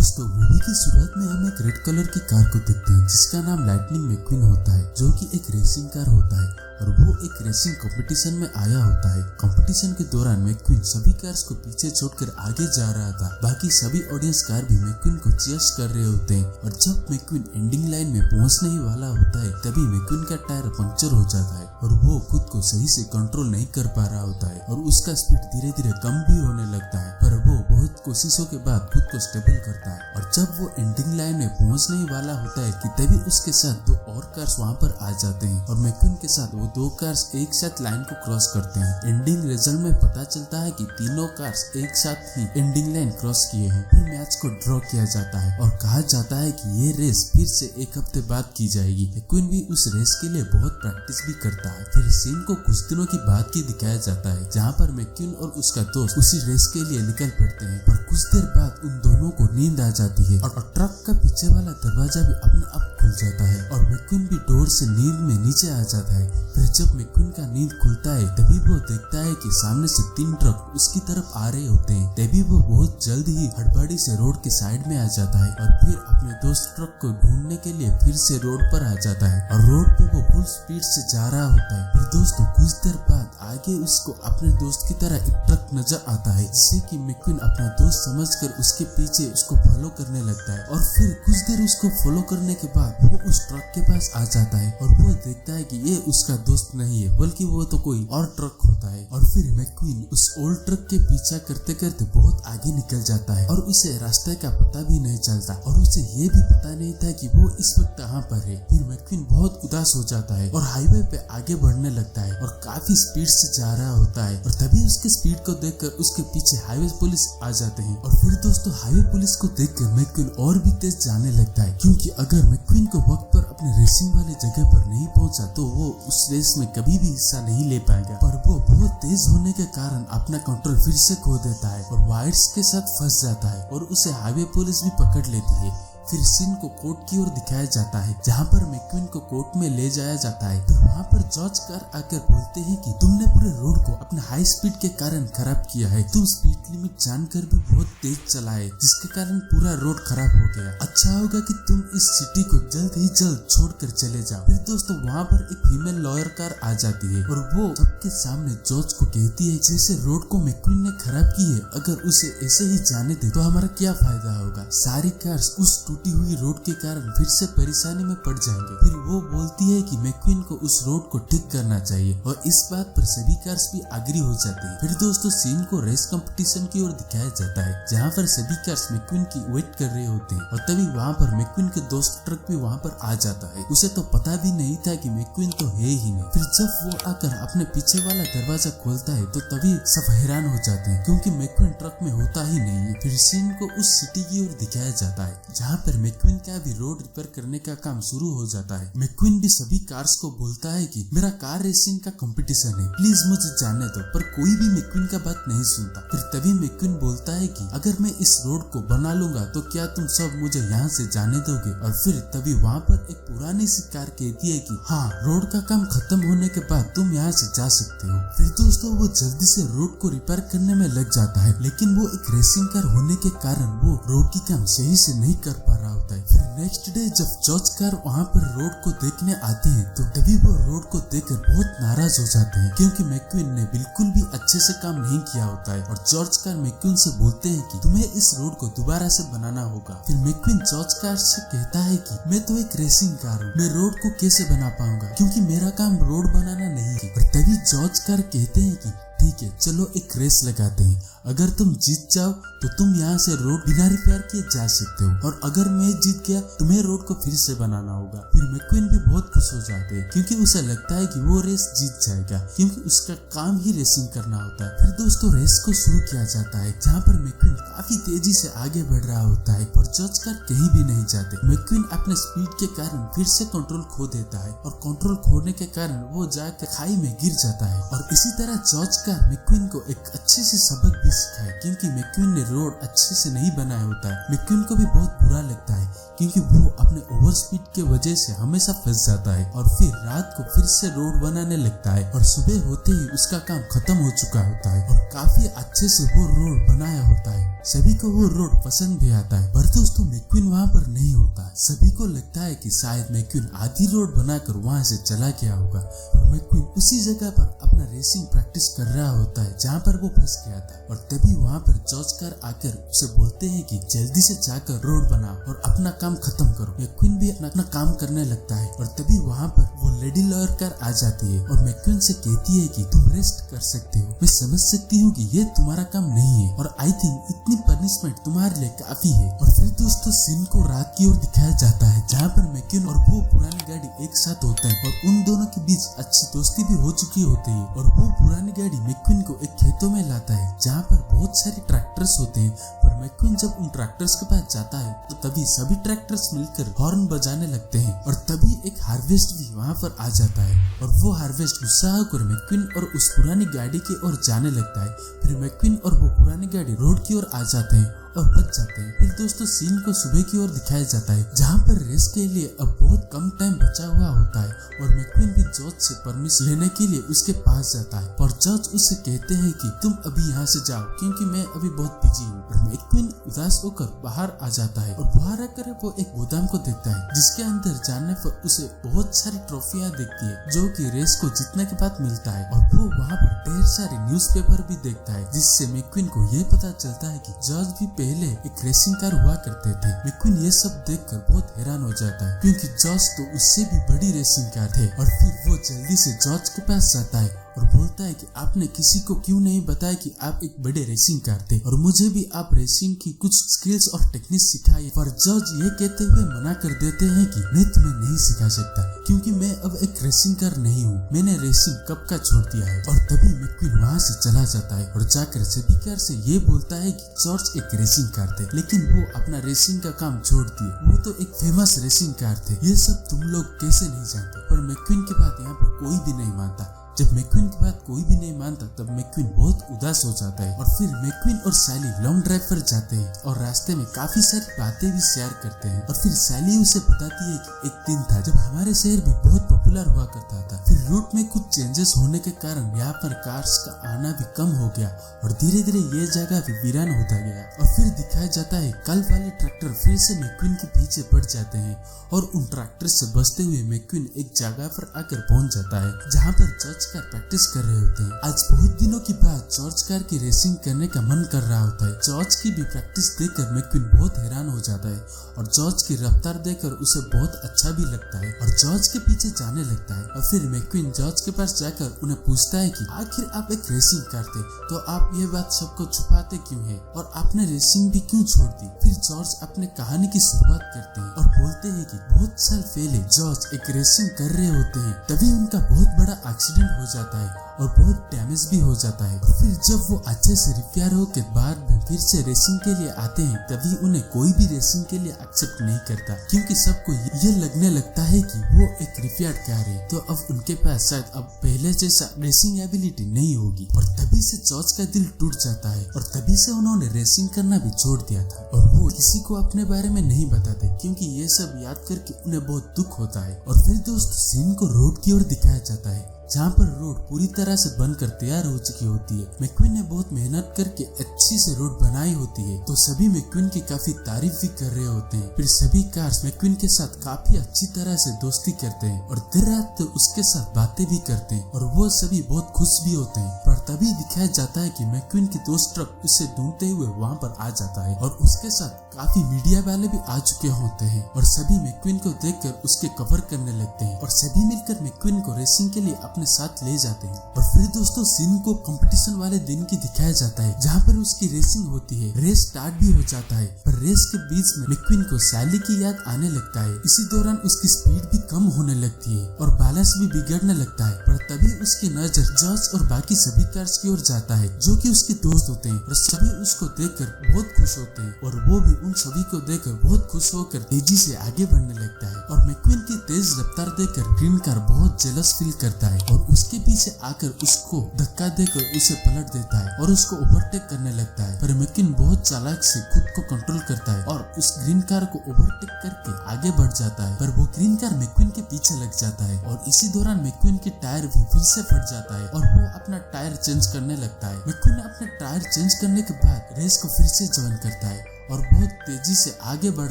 दोस्तों मूवी की शुरुआत में हम एक रेड कलर की कार को देखते हैं जिसका नाम लाइटनिंग मैक्वीन होता है, जो कि एक रेसिंग कार होता है और वो एक रेसिंग कंपटीशन में आया होता है। कंपटीशन के दौरान मैक्वीन सभी कार्स को पीछे छोड़कर आगे जा रहा था। बाकी सभी ऑडियंस कार भी मैक्वीन को चीयर्स कर रहे होते हैं और जब मैक्वीन एंडिंग लाइन में पहुंचने ही वाला होता है तभी मैक्वीन का टायर पंक्चर हो जाता है और वो खुद को सही से कंट्रोल नहीं कर पा रहा होता है और उसका स्पीड धीरे धीरे कम भी होने लगता है, पर वो बहुत कोशिशों के बाद खुद को स्टेबल करता है। और जब वो एंडिंग लाइन में पहुंचने ही वाला होता है कि तभी उसके साथ दो और कार्स वहां पर आ जाते हैं और मैक्वीन के साथ वो दो कार्स एक साथ लाइन को क्रॉस करते हैं। एंडिंग रिजल्ट में पता चलता है कि तीनों कार्स एक साथ ही एंडिंग लाइन क्रॉस किए हैं। फिर मैच को ड्रॉ किया जाता है और कहा जाता है कि ये रेस फिर से एक हफ्ते बाद की जाएगी। मैक्वीन भी उस रेस के लिए बहुत प्रैक्टिस भी करता है। फिर सीन को कुछ दिनों की बाद की दिखाया जाता है जहाँ पर मैक्वीन और उसका दोस्त उसी रेस के लिए निकल पड़ते हैं, पर कुछ देर बाद उन दोनों को नींद आ जाती है और ट्रक का पीछे वाला दरवाजा भी अपने आप खुल जाता है और मैक्वीन भी डोर से नींद में नीचे आ जाता है। फिर जब मैक्वीन का नींद खुलता है तभी वो देखता है कि सामने से 3 ट्रक उसकी तरफ आ रहे होते हैं। तभी वो बहुत जल्द ही हड़बड़ी से रोड के साइड में आ जाता है और फिर अपने दोस्त ट्रक को ढूंढने के लिए फिर से रोड पर आ जाता है और रोड पे वो फुल स्पीड से जा रहा होता है। फिर दोस्तों कुछ देर बाद आगे उसको अपने दोस्त की तरह एक ट्रक नजर आता है जिससे कि मैक्वीन अपना दोस्त समझकर उसके पीछे उसको फॉलो करने लगता है और फिर कुछ देर उसको फॉलो करने के बाद वो उस ट्रक के पास आ जाता है और वो देखता है कि ये उसका दोस्त नहीं है बल्कि वो तो कोई और ट्रक होता है। और फिर मैक्वीन उस ओल्ड ट्रक के पीछा करते करते बहुत आगे निकल जाता है और उसे रास्ते का पता भी नहीं चलता और उसे ये भी पता नहीं था कि वो इस वक्त कहाँ पर है। फिर मैक्वीन बहुत उदास हो जाता है और हाईवे पे आगे बढ़ने लगता है और काफी स्पीड से जा रहा होता है और तभी उसके स्पीड को देखकर उसके पीछे हाईवे पुलिस आ जाते हैं। और फिर दोस्तों हाईवे पुलिस को देखकर मैक्वीन और भी तेज जाने लगता है, क्योंकि अगर मैक्वीन को वक्त पर अपने रेसिंग वाले जगह पर नहीं पहुंचा तो वो उस रेस में कभी भी हिस्सा नहीं ले पाएगा। पर वो बहुत तेज होने के कारण अपना कंट्रोल फिर से खो देता है और वायर्स के साथ फंस जाता है और उसे हाईवे पुलिस भी पकड़ लेती है। फिर सीन को कोर्ट की ओर दिखाया जाता है जहाँ पर मैक्वीन को कोर्ट में ले जाया जाता है। तो वहाँ पर जज कार आकर बोलते हैं कि तुमने पूरे रोड को अपने हाई स्पीड के कारण खराब किया है, तुम स्पीड लिमिट जानकर भी बहुत तेज चलाए जिसके कारण पूरा रोड खराब हो गया। अच्छा होगा कि तुम इस सिटी को जल्द ही जल्द छोड़कर चले जाओ। फिर दोस्तों वहाँ पर एक फीमेल लॉयर कार आ जाती है और वो सबके सामने जज को कहती है जैसे रोड को मैक्वीन ने खराब की है, अगर उसे ऐसे ही जाने दे तो हमारा क्या फायदा होगा। सारी कार्स उस टूटी हुई रोड के कारण फिर से परेशानी में पड़ जाएंगे। फिर वो बोलती है कि मैक्वीन को उस रोड को ठीक करना चाहिए और इस बात पर सभी कार्स भी एग्री हो जाते हैं। फिर दोस्तों सीन को रेस कंपटीशन की ओर दिखाया जाता है जहाँ पर सभी कार्स मैक्वीन की वेट कर रहे होते हैं और तभी वहाँ पर मैक्वीन के दोस्त ट्रक भी वहाँ पर आ जाता है। उसे तो पता भी नहीं था कि मैक्वीन तो है ही नहीं। फिर जब वो आकर अपने पीछे वाला दरवाजा खोलता है तो तभी सब हैरान हो जाते हैं क्योंकि मैक्वीन ट्रक में होता ही नहीं है। फिर सीन को उस सिटी की ओर दिखाया जाता है जहाँ पर मैक्वीन का भी रोड रिपेयर करने का काम शुरू हो जाता है। मैक्वीन भी सभी कार्स को बोलता है कि मेरा कार रेसिंग का कंपटीशन है, प्लीज मुझे जाने दो, पर कोई भी मैक्वीन का बात नहीं सुनता। फिर तभी मैक्वीन बोलता है कि अगर मैं इस रोड को बना लूंगा तो क्या तुम सब मुझे यहाँ से जाने दोगे। और फिर तभी वहाँ पर एक पुरानी सी कार कहती है कि हाँ, रोड का काम खत्म होने के बाद तुम यहाँ से जा सकते हो। फिर दोस्तों वो जल्दी से रोड को रिपेयर करने में लग जाता है, लेकिन वो एक रेसिंग कार होने के कारण वो रोड की काम सही से नहीं कर पा रहा होता है। फिर नेक्स्ट डे जब जज कार वहाँ पर रोड को देखने आते हैं तो तभी वो रोड को देखकर बहुत नाराज हो जाते हैं क्योंकि मैक्वीन ने बिल्कुल भी अच्छे से काम नहीं किया होता है। और जॉर्ज कार मैक्वीन से बोलते हैं कि तुम्हें इस रोड को दोबारा से बनाना होगा। फिर मैक्वीन जॉर्ज कार से कहता है कि मैं तो एक रेसिंग कार हूँ, मैं रोड को कैसे बना पाऊंगा क्योंकि मेरा काम रोड बनाना नहीं है। और तभी जॉर्ज कार कहते हैं कि ठीक है, चलो एक रेस लगाते हैं, अगर तुम जीत जाओ तो तुम यहाँ से रोड बिना रिपेयर किए जा सकते हो और अगर मैं जीत गया तुम्हें रोड को फिर से बनाना होगा। फिर मैक्वीन भी बहुत खुश हो जाते हैं क्योंकि उसे लगता है कि वो रेस जीत जाएगा क्योंकि उसका काम ही रेसिंग करना होता है। फिर दोस्तों रेस को शुरू किया जाता है जहाँ पर मैक्वीन काफी तेजी से आगे बढ़ रहा होता है और जज कार कहीं भी नहीं जाते। मैक्वीन अपने स्पीड के कारण फिर से कंट्रोल खो देता है और कंट्रोल खोने के कारण वो जाकर खाई में गिर जाता है। और इसी तरह जज मैक्वीन को एक अच्छे से सबक भी सिखाया क्योंकि मैक्वीन ने रोड अच्छे से नहीं बनाया होता है। मैक्वीन को भी बहुत बुरा लगता है क्योंकि वो अपने ओवर स्पीड के वजह से हमेशा फंस जाता है और फिर रात को फिर से रोड बनाने लगता है और सुबह होते ही उसका काम खत्म हो चुका होता है और काफी अच्छे से वो रोड बनाया होता है। सभी को वो रोड पसंद भी आता है, पर दोस्तों मैक्विन वहाँ पर नहीं होता। सभी को लगता है कि शायद मैक्विन आधी रोड बनाकर वहाँ से चला गया होगा। मैक्विन उसी जगह पर अपना रेसिंग प्रैक्टिस कर रहा होता है जहाँ पर वो फंस गया था, और तभी वहाँ पर जॉर्ज कार आकर उसे बोलते हैं कि जल्दी से जाकर रोड बनाओ और अपना काम खत्म करो। मैक्विन भी अपना काम करने लगता है, और तभी वहाँ पर वो लेडी लॉयर कार आ जाती है और मैक्विन से कहती है कि तुम रेस्ट कर सकते हो, मैं समझ सकती हूँ कि ये तुम्हारा काम नहीं है और आई थिंक इतनी पनिशमेंट तुम्हारे लिए काफी है। और फिर दोस्तों सीन को रात की ओर दिखाया जाता है जहाँ पर मैक्विन और वो पुरानी गाड़ी एक साथ होते हैं और उन दोनों के बीच अच्छी दोस्ती भी हो चुकी होती है। और वो पुरानी गाड़ी मैक्विन को एक खेतों में लाता है जहाँ पर बहुत सारे ट्रैक्टर्स होते हैं, पर मैक्विन जब उन ट्रैक्टर्स के पास जाता है तो तभी सभी ट्रैक्टर्स मिलकर हॉर्न बजाने लगते हैं, और तभी एक हार्वेस्ट भी वहाँ पर आ जाता है और वो हार्वेस्ट गुस्सा होकर मैक्विन और उस पुरानी गाड़ी की ओर जाने लगता है। फिर मैक्विन और वो पुरानी गाड़ी रोड की ओर आ जाते हैं और बच जाते हैं। फिर दोस्तों सीन को सुबह की ओर दिखाया जाता है जहाँ पर रेस के लिए अब बहुत कम टाइम बचा हुआ होता है, और मैक्विन भी जॉर्ज से परमिशन लेने के लिए उसके पास जाता है, और जॉर्ज उससे कहते हैं कि तुम अभी यहाँ से जाओ क्योंकि मैं अभी बहुत बिजी हूँ। और मैक्विन उदास होकर बाहर आ जाता है, और बाहर आकर वो एक गोदाम को देखता है जिसके अंदर जाने पर उसे बहुत सारी ट्रॉफियां दिखती है जो कि रेस को जीतने के बाद मिलता है, और वो वहाँ पर ढेर सारे न्यूज़पेपर भी देखता है जिससे मैक्विन को ये पता चलता है कि जॉर्ज भी पहले एक रेसिंग कार हुआ करते थे। मैक्विन ये सब देखकर बहुत हैरान हो जाता है क्योंकि जॉर्ज तो उससे भी बड़ी रेसिंग कार थे, और फिर वो जल्दी से जॉर्ज के पास जाता है और बोलता है कि आपने किसी को क्यों नहीं बताया कि आप एक बड़े रेसिंग कार थे, और मुझे भी आप रेसिंग की कुछ स्किल्स और टेक्निक्स सिखाइए। पर जॉर्ज ये कहते हुए मना कर देते हैं कि मैं तुम्हें नहीं सिखा सकता क्योंकि मैं अब एक रेसिंग कार नहीं हूँ, मैंने रेसिंग कब का छोड़ दिया है। और तभी मैक्विन वहाँ से चला जाता है और जाकर सभी कार से ये बोलता है कि जॉर्ज एक रेसिंग कार थे, लेकिन वो अपना रेसिंग का काम छोड़ दिए, वो तो एक फेमस रेसिंग कार थे। ये सब तुम लोग कैसे नहीं जानते। पर मैक्विन की बात यहाँ पर कोई भी नहीं मानता। जब मैक्विन की बात कोई भी नहीं मानता तब मैक्विन बहुत उदास हो जाता है, और फिर मैक्विन और सैली लॉन्ग ड्राइव पर जाते हैं और रास्ते में काफी सारी बातें भी शेयर करते हैं। और फिर सैली उसे बताती है कि एक दिन था जब हमारे शहर भी बहुत पॉपुलर हुआ करता था, फिर रूट में कुछ चेंजेस होने के कारण यहाँ पर कार्स का आना भी कम हो गया और धीरे धीरे ये जगह भी वीरान होता गया। और फिर दिखाया जाता है कल वाले ट्रैक्टर फिर से मैक्विन के पीछे पड़ जाते हैं, और उन ट्रैक्टर से बचते हुए मैक्विन एक जगह पर आकर पहुंच जाता है जहाँ पर जॉर्ज कार प्रैक्टिस कर रहे होते हैं। आज बहुत दिनों के बाद जॉर्ज कार की रेसिंग करने का मन कर रहा होता है। जॉर्ज की भी प्रैक्टिस देखकर मैक्विन बहुत हैरान हो जाता है, और जॉर्ज की रफ्तार देखकर उसे बहुत अच्छा भी लगता है और जॉर्ज के पीछे जाने लगता है। और फिर मैक्विन जॉर्ज के पास जाकर उन्हें पूछता है कि आखिर आप एक रेसिंग कार थे तो आप ये बात सबको छुपाते क्यों है और आपने रेसिंग भी क्यों छोड़ दी। फिर जॉर्ज अपने कहानी की शुरुआत करते हैं और बोलते हैं कि बहुत साल पहले जॉर्ज एक रेसिंग कर रहे होते हैं, तभी उनका बहुत बड़ा एक्सीडेंट हो जाता है और बहुत डैमेज भी हो जाता है। फिर जब वो अच्छे से रिपेयर हो के बाद फिर से रेसिंग के लिए आते हैं, तभी उन्हें कोई भी रेसिंग के लिए एक्सेप्ट नहीं करता क्योंकि सबको ये लगने लगता है कि वो एक रिपेयर कार है, तो अब उनके पास शायद अब पहले जैसा रेसिंग एबिलिटी नहीं होगी। और तभी से जॉर्ज का दिल टूट जाता है और तभी से उन्होंने रेसिंग करना भी छोड़ दिया था, और वो किसी को अपने बारे में नहीं बताते क्योंकि ये सब याद करके उन्हें बहुत दुख होता है। और फिर दोस्त सीन को रोड की ओर दिखाया जाता है जहाँ पर रोड पूरी तरह से बनकर तैयार हो चुकी होती है। मैक्विन ने बहुत मेहनत करके अच्छी से रोड बनाई होती है, तो सभी मैक्विन की काफी तारीफ भी कर रहे होते हैं। फिर सभी कार्स मैक्विन के साथ काफी अच्छी तरह से दोस्ती करते हैं और देर रात तो उसके साथ बातें भी करते हैं और वो सभी बहुत खुश भी होते हैं। पर तभी दिखाया जाता है कि मैक्विन की दोस्त ट्रक उसे ढूंढते हुए वहाँ पर आ जाता है और उसके साथ काफी मीडिया वाले भी आ चुके होते हैं और सभी मैक्विन को देखकर उसके कवर करने लगते हैं और सभी मिलकर मैक्विन को रेसिंग के लिए अपने साथ ले जाते हैं। और फिर दोस्तों सीन को कंपटीशन वाले दिन की दिखाया जाता है जहाँ पर उसकी रेसिंग होती है। रेस स्टार्ट भी हो जाता है, पर रेस के बीच में मैक्विन को सैली की याद आने लगता है। इसी दौरान उसकी स्पीड भी कम होने लगती है और बैलेंस भी बिगड़ने लगता है। पर तभी उसकी नजर जॉर्ज और बाकी सभी कार्स की ओर जाता है जो कि उसके दोस्त होते हैं और सभी उसको देखकर बहुत खुश होते हैं और वो भी उन सभी को देखकर बहुत खुश होकर तेजी से आगे बढ़ने लगता है। और मैक्विन की तेज रफ्तार देखकर ग्रीन कार बहुत जेलस फील करता है और उसके पीछे आकर उसको धक्का देकर उसे पलट देता है और उसको ओवरटेक करने लगता है। पर मैक्विन बहुत चालाक से खुद को कंट्रोल करता है और उस ग्रीन कार को ओवरटेक करके आगे बढ़ जाता है। पर वो ग्रीन कार मैक्विन मैक्विन के पीछे लग जाता है और इसी दौरान मैक्विन की टायर भी फिर से फट जाता है और वो अपना टायर चेंज करने लगता है। मैक्विन अपने टायर चेंज करने के बाद रेस को फिर से ज्वाइन करता है और बहुत तेजी से आगे बढ़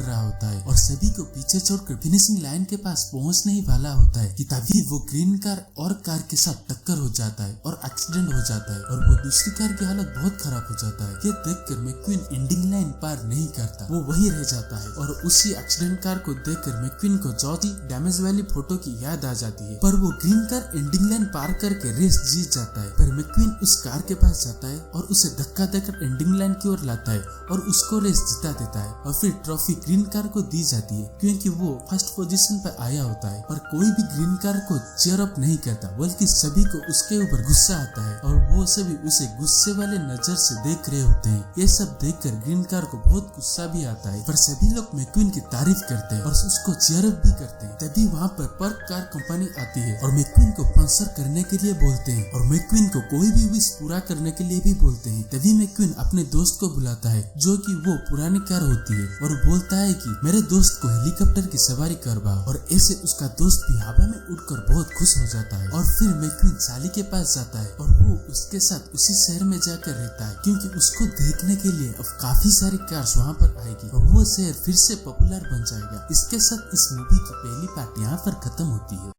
रहा होता है और सभी को पीछे छोड़कर फिनिशिंग लाइन के पास पहुंचने ही वाला होता है कि तभी वो ग्रीन कार और कार के साथ टक्कर हो जाता है और एक्सीडेंट हो जाता है और वो दूसरी कार की हालत बहुत खराब हो जाता है। ये देखकर मैक्विन एंडिंग लाइन पार नहीं करता, वो वही रह जाता है और उसी एक्सीडेंट कार को देखकर मैक्विन को चौथी डैमेज वाली फोटो की याद आ जाती है। पर वो ग्रीन कार एंडिंग लाइन पार करके रेस जीत जाता है। पर मैक्विन उस कार के पास जाता है और उसे धक्का देकर एंडिंग लाइन की ओर लाता है और उसको रेस जिता देता है और फिर ट्रॉफी ग्रीन कार को दी जाती है क्योंकि वो फर्स्ट पोजीशन पर आया होता है। पर कोई भी ग्रीन कार को चीयर अप नहीं करता बल्कि सभी को उसके ऊपर गुस्सा आता है और वो सभी उसे गुस्से वाले नजर से देख रहे होते हैं। ये सब देखकर ग्रीन कार को बहुत गुस्सा भी आता है पर सभी लोग मैक्विन की तारीफ करते हैं और उसको चीयर अप भी करते हैं। तभी वहाँ पर पर्क कार कंपनी आती है और मैक्विन को स्पॉन्सर करने के लिए बोलते हैं और मैक्विन को कोई भी विश पूरा करने के लिए भी बोलते हैं। तभी मैक्विन अपने दोस्त को बुलाता है जो कि वो पुरानी कार होती है और बोलता है कि मेरे दोस्त को हेलीकॉप्टर की सवारी करवा और ऐसे उसका दोस्त भी हवा में उड़कर बहुत खुश हो जाता है। और फिर मैक्विन साली के पास जाता है और वो उसके साथ उसी शहर में जाकर रहता है क्योंकि उसको देखने के लिए अब काफी सारी कार्स वहाँ पर आएगी और वो शहर फिर से पॉपुलर बन जाएगा। इसके साथ इस मूवी की पहली पार्ट यहाँ पर खत्म होती है।